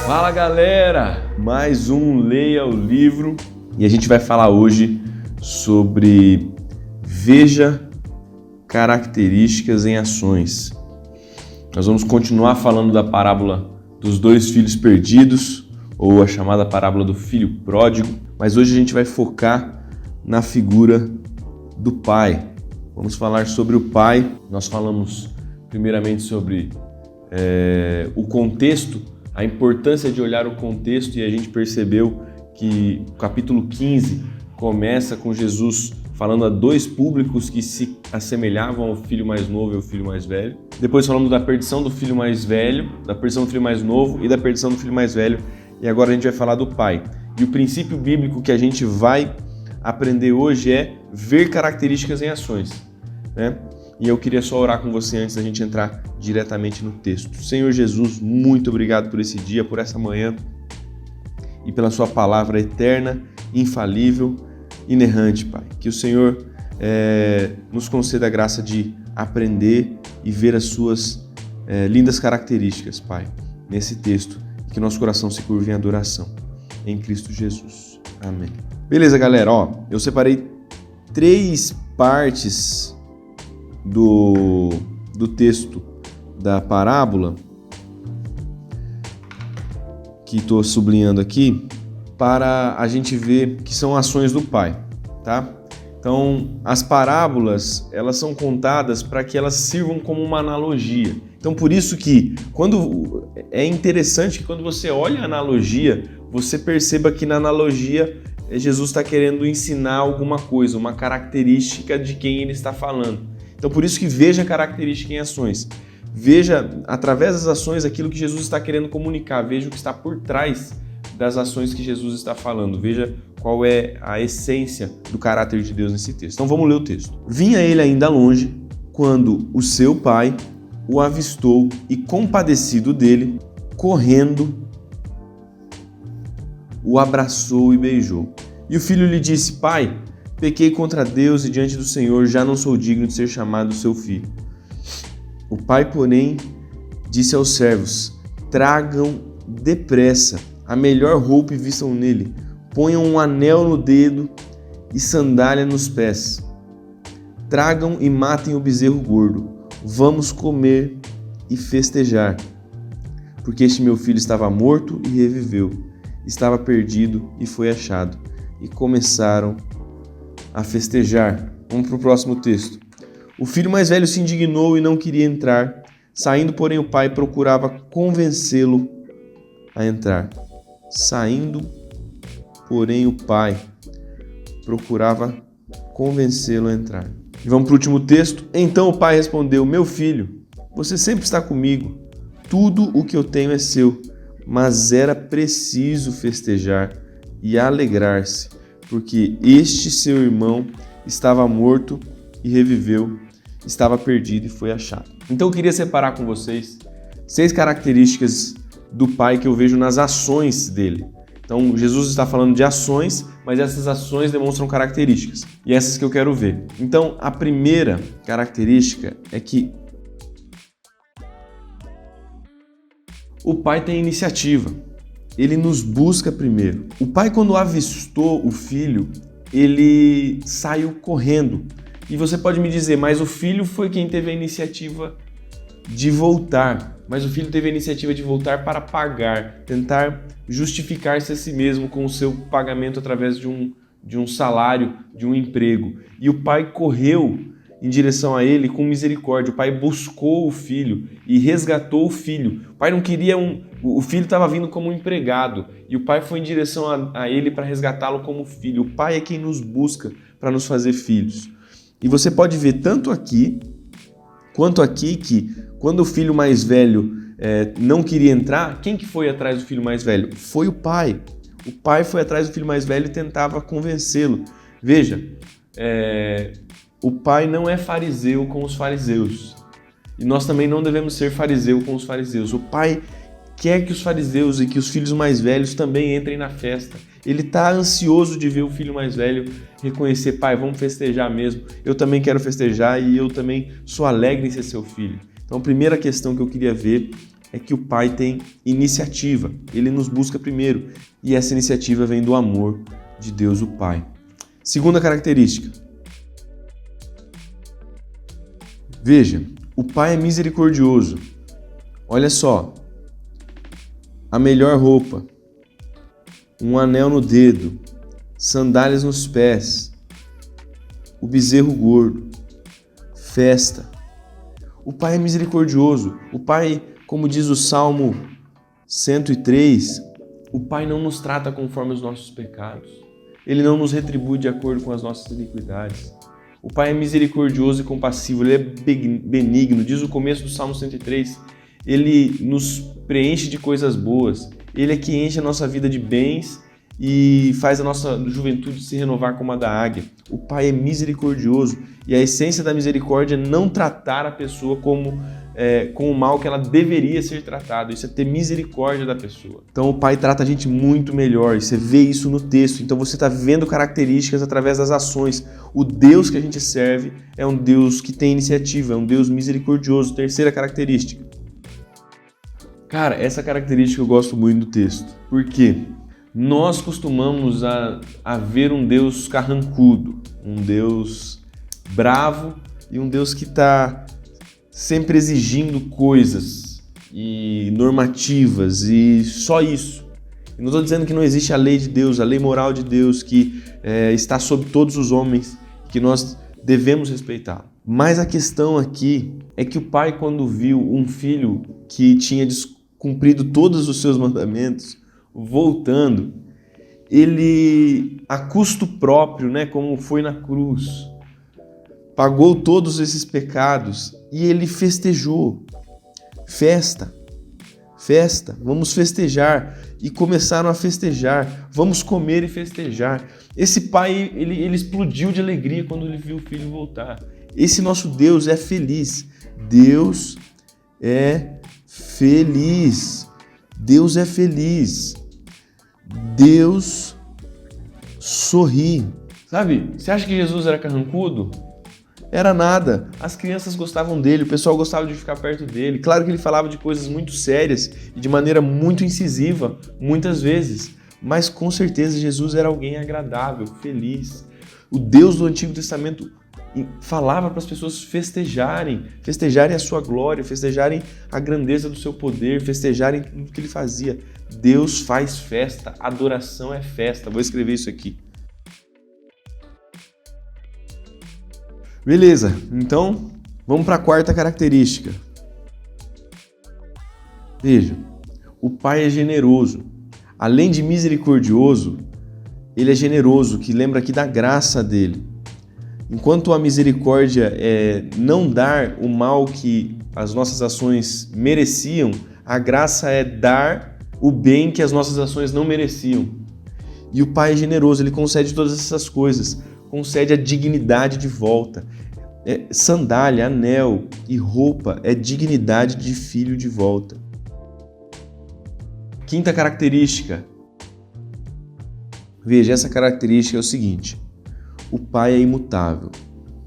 Fala galera, mais um Leia o Livro e a gente vai falar hoje sobre veja características em ações. Nós vamos continuar falando da parábola dos dois filhos perdidos ou a chamada parábola do filho pródigo, mas hoje a gente vai focar na figura do pai. Vamos falar sobre o pai. Nós falamos primeiramente sobre o contexto, a importância de olhar o contexto, e a gente percebeu que o capítulo 15 começa com Jesus falando a dois públicos que se assemelhavam ao filho mais novo e ao filho mais velho. Depois falamos da perdição do filho mais velho, da perdição do filho mais novo e da perdição do filho mais velho. E agora a gente vai falar do pai. E o princípio bíblico que a gente vai aprender hoje é ver características em ações, né? E eu queria só orar com você antes da gente entrar diretamente no texto. Senhor Jesus, muito obrigado por esse dia, por essa manhã e pela sua palavra eterna, infalível, inerrante, Pai. Que o Senhor nos conceda a graça de aprender e ver as suas lindas características, Pai, nesse texto, e que nosso coração se curve em adoração. Em Cristo Jesus. Amém. Beleza, galera, eu separei 3 partes do texto da parábola que estou sublinhando aqui para a gente ver que são ações do pai, tá? Então, as parábolas, elas são contadas para que elas sirvam como uma analogia. Então, por isso que é interessante que quando você olha a analogia, você perceba que na analogia Jesus está querendo ensinar alguma coisa, uma característica de quem ele está falando. Então, por isso que veja a característica em ações. Veja, através das ações, aquilo que Jesus está querendo comunicar. Veja o que está por trás das ações que Jesus está falando. Veja qual é a essência do caráter de Deus nesse texto. Então, vamos ler o texto. Vinha ele ainda longe, quando o seu pai o avistou e, compadecido dele, correndo, o abraçou e beijou. E o filho lhe disse: Pai, pequei contra Deus e diante do Senhor, já não sou digno de ser chamado seu filho. O pai, porém, disse aos servos: tragam depressa a melhor roupa e vistam nele, ponham um anel no dedo e sandália nos pés. Tragam e matem o bezerro gordo. Vamos comer e festejar. Porque este meu filho estava morto e reviveu, estava perdido e foi achado. E começaram a festejar. Vamos para o próximo texto. O filho mais velho se indignou e não queria entrar. Saindo, porém, o pai procurava convencê-lo a entrar. Saindo, porém, o pai procurava convencê-lo a entrar. E vamos para o último texto. Então o pai respondeu: Meu filho, você sempre está comigo. Tudo o que eu tenho é seu. Mas era preciso festejar e alegrar-se, porque este seu irmão estava morto e reviveu, estava perdido e foi achado. Então eu queria separar com vocês 6 características do pai que eu vejo nas ações dele. Então Jesus está falando de ações, mas essas ações demonstram características, e essas que eu quero ver. Então a primeira característica é que o pai tem iniciativa. Ele nos busca primeiro. O pai, quando avistou o filho, ele saiu correndo. E você pode me dizer, mas o filho foi quem teve a iniciativa de voltar. Mas o filho teve a iniciativa de voltar para pagar, tentar justificar-se a si mesmo com o seu pagamento através de um salário, de um emprego. E o pai correu em direção a ele com misericórdia. O pai buscou o filho e resgatou o filho. O pai não queria o filho estava vindo como um empregado e o pai foi em direção a ele para resgatá-lo como filho. O pai é quem nos busca para nos fazer filhos. E você pode ver tanto aqui quanto aqui que quando o filho mais velho não queria entrar, quem que foi atrás do filho mais velho? Foi o pai. O pai foi atrás do filho mais velho e tentava convencê-lo. Veja, o pai não é fariseu com os fariseus. E nós também não devemos ser fariseu com os fariseus. O pai quer que os fariseus e que os filhos mais velhos também entrem na festa. Ele está ansioso de ver o filho mais velho reconhecer: pai, vamos festejar mesmo. Eu também quero festejar e eu também sou alegre em ser seu filho. Então, a primeira questão que eu queria ver é que o Pai tem iniciativa. Ele nos busca primeiro e essa iniciativa vem do amor de Deus, o Pai. Segunda característica. Veja, o Pai é misericordioso. Olha só, a melhor roupa, um anel no dedo, sandálias nos pés, o bezerro gordo, festa. O Pai é misericordioso. O Pai, como diz o Salmo 103, o Pai não nos trata conforme os nossos pecados. Ele não nos retribui de acordo com as nossas iniquidades. O Pai é misericordioso e compassivo, Ele é benigno. Diz o começo do Salmo 103, Ele nos preenche de coisas boas. Ele é que enche a nossa vida de bens e faz a nossa juventude se renovar como a da águia. O Pai é misericordioso e a essência da misericórdia é não tratar a pessoa com o mal que ela deveria ser tratada. Isso é ter misericórdia da pessoa. Então o Pai trata a gente muito melhor e você vê isso no texto. Então você está vendo características através das ações. O Deus que a gente serve é um Deus que tem iniciativa, é um Deus misericordioso. Terceira característica. Cara, essa característica eu gosto muito do texto. Por quê? Nós costumamos a ver um Deus carrancudo, um Deus bravo e um Deus que está sempre exigindo coisas e normativas e só isso. Eu não estou dizendo que não existe a lei de Deus, a lei moral de Deus que está sobre todos os homens, que nós devemos respeitar. Mas a questão aqui é que o pai, quando viu um filho que tinha descumprido todos os seus mandamentos, voltando, ele, a custo próprio, como foi na cruz, pagou todos esses pecados e ele festejou. Festa, vamos festejar. E começaram a festejar, vamos comer e festejar. Esse pai, ele explodiu de alegria quando ele viu o filho voltar. Esse nosso Deus é feliz. Deus é feliz. Deus é feliz. Deus sorri. Sabe, você acha que Jesus era carrancudo? Era nada. As crianças gostavam dele, o pessoal gostava de ficar perto dele. Claro que ele falava de coisas muito sérias e de maneira muito incisiva, muitas vezes. Mas com certeza Jesus era alguém agradável, feliz. O Deus do Antigo Testamento falava para as pessoas festejarem a sua glória, festejarem a grandeza do seu poder, festejarem tudo que ele fazia. Deus faz festa, adoração é festa. Vou escrever isso aqui. Beleza, então vamos para a quarta característica. Veja, o Pai é generoso. Além de misericordioso, ele é generoso, que lembra aqui da graça dele. Enquanto a misericórdia é não dar o mal que as nossas ações mereciam, a graça é dar o bem que as nossas ações não mereciam. E o Pai é generoso, ele concede todas essas coisas. Concede a dignidade de volta. Sandália, anel e roupa é dignidade de filho de volta. Quinta característica. Veja, essa característica é o seguinte. O Pai é imutável.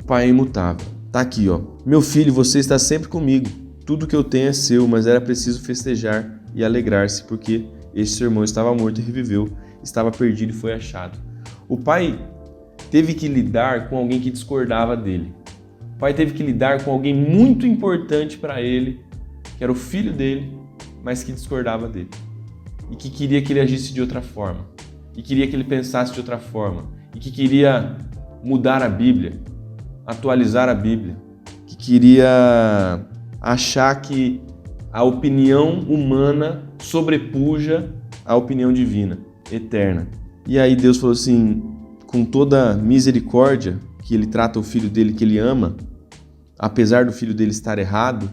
O Pai é imutável. Tá aqui, ó. Meu filho, você está sempre comigo. Tudo que eu tenho é seu, mas era preciso festejar e alegrar-se, porque este seu irmão estava morto e reviveu, estava perdido e foi achado. O Pai teve que lidar com alguém que discordava dele. O Pai teve que lidar com alguém muito importante para ele, que era o filho dele, mas que discordava dele. E que queria que ele agisse de outra forma. E queria que ele pensasse de outra forma. E que queria mudar a Bíblia, atualizar a Bíblia. Que queria achar que a opinião humana sobrepuja a opinião divina, eterna. E aí Deus falou assim, com toda misericórdia, que ele trata o filho dele que ele ama, apesar do filho dele estar errado,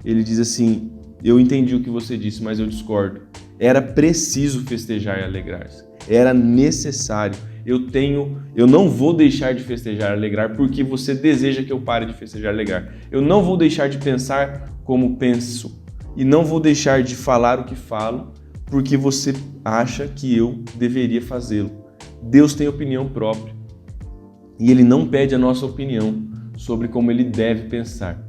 ele diz assim, eu entendi o que você disse, mas eu discordo. Era preciso festejar e alegrar-se. Era necessário. Eu não vou deixar de festejar e alegrar porque você deseja que eu pare de festejar e alegrar. Eu não vou deixar de pensar como penso e não vou deixar de falar o que falo porque você acha que eu deveria fazê-lo. Deus tem opinião própria e Ele não pede a nossa opinião sobre como Ele deve pensar.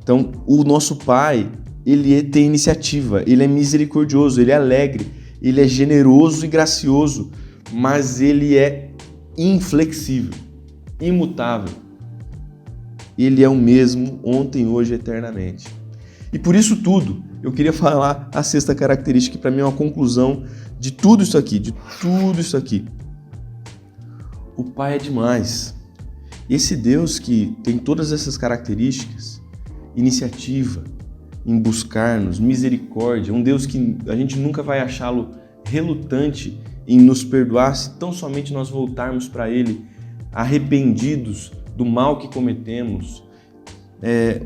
Então, o nosso Pai, ele tem iniciativa, ele é misericordioso, ele é alegre, ele é generoso e gracioso, mas ele é inflexível, imutável. Ele é o mesmo ontem, hoje e eternamente. E por isso tudo, eu queria falar a sexta característica, que para mim é uma conclusão de tudo isso aqui. O Pai é demais. Esse Deus que tem todas essas características, iniciativa em buscar-nos, misericórdia, um Deus que a gente nunca vai achá-lo relutante em nos perdoar se tão somente nós voltarmos para Ele arrependidos do mal que cometemos.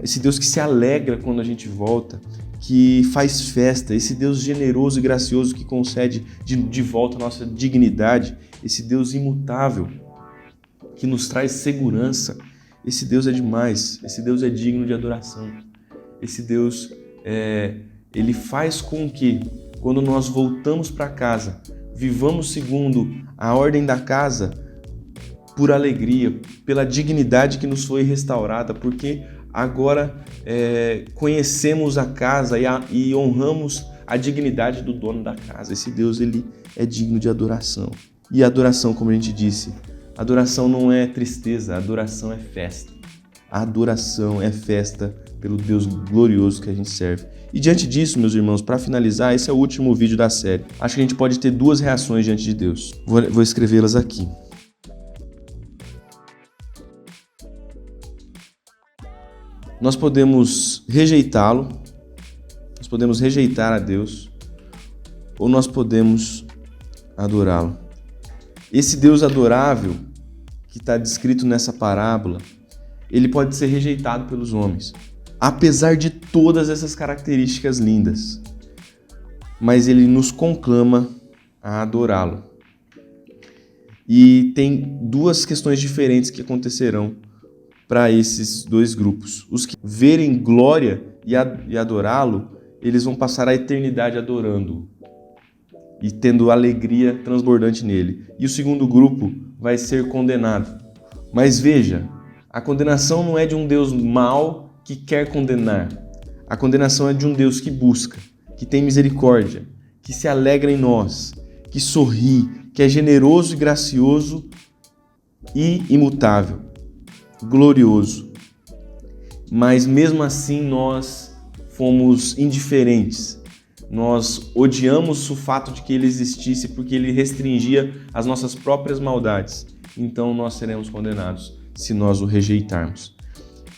Esse Deus que se alegra quando a gente volta, que faz festa, esse Deus generoso e gracioso que concede de volta a nossa dignidade, esse Deus imutável que nos traz segurança. Esse Deus é demais, esse Deus é digno de adoração. Esse Deus, ele faz com que, quando nós voltamos para casa, vivamos segundo a ordem da casa, por alegria, pela dignidade que nos foi restaurada, porque agora conhecemos a casa e honramos a dignidade do dono da casa. Esse Deus, ele é digno de adoração. E a adoração, como a gente disse, adoração não é tristeza, adoração é festa. A adoração é festa pelo Deus glorioso que a gente serve. E diante disso, meus irmãos, para finalizar, esse é o último vídeo da série. Acho que a gente pode ter duas reações diante de Deus. Vou escrevê-las aqui. Nós podemos rejeitá-lo, nós podemos rejeitar a Deus, ou nós podemos adorá-lo. Esse Deus adorável que está descrito nessa parábola, ele pode ser rejeitado pelos homens, apesar de todas essas características lindas, mas ele nos conclama a adorá-lo. E tem duas questões diferentes que acontecerão para esses dois grupos. Os que verem glória e adorá-lo, eles vão passar a eternidade adorando-o e tendo alegria transbordante nele. E o segundo grupo vai ser condenado. Mas veja, a condenação não é de um Deus mau que quer condenar. A condenação é de um Deus que busca, que tem misericórdia, que se alegra em nós, que sorri, que é generoso e gracioso e imutável, glorioso. Mas mesmo assim nós fomos indiferentes. Nós odiamos o fato de que ele existisse porque ele restringia as nossas próprias maldades. Então nós seremos condenados se nós o rejeitarmos.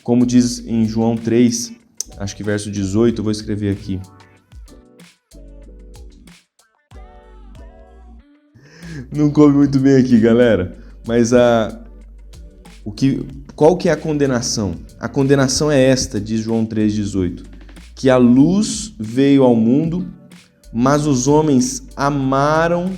Como diz em João 3, acho que verso 18, eu vou escrever aqui. Não coube muito bem aqui, galera, mas qual que é a condenação? A condenação é esta, diz João 3,18, que a luz veio ao mundo, mas os homens amaram,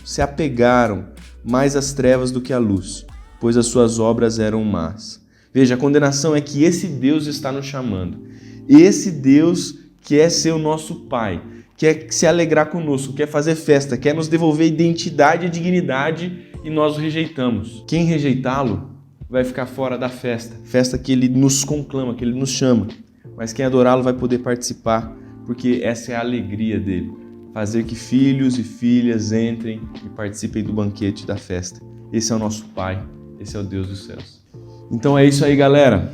se apegaram mais às trevas do que à luz, pois as suas obras eram más. Veja, a condenação é que esse Deus está nos chamando. Esse Deus quer ser o nosso Pai, quer se alegrar conosco, quer fazer festa, quer nos devolver identidade e dignidade e nós o rejeitamos. Quem rejeitá-lo vai ficar fora da festa, festa que ele nos conclama, que ele nos chama. Mas quem adorá-lo vai poder participar, porque essa é a alegria dele, fazer que filhos e filhas entrem e participem do banquete da festa. Esse é o nosso Pai, esse é o Deus dos céus. Então é isso aí, galera.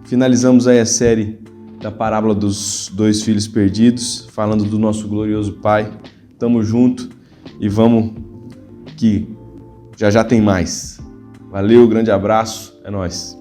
Finalizamos aí a série da parábola dos dois filhos perdidos, falando do nosso glorioso Pai. Tamo junto e vamos que já tem mais. Valeu, grande abraço, é nóis.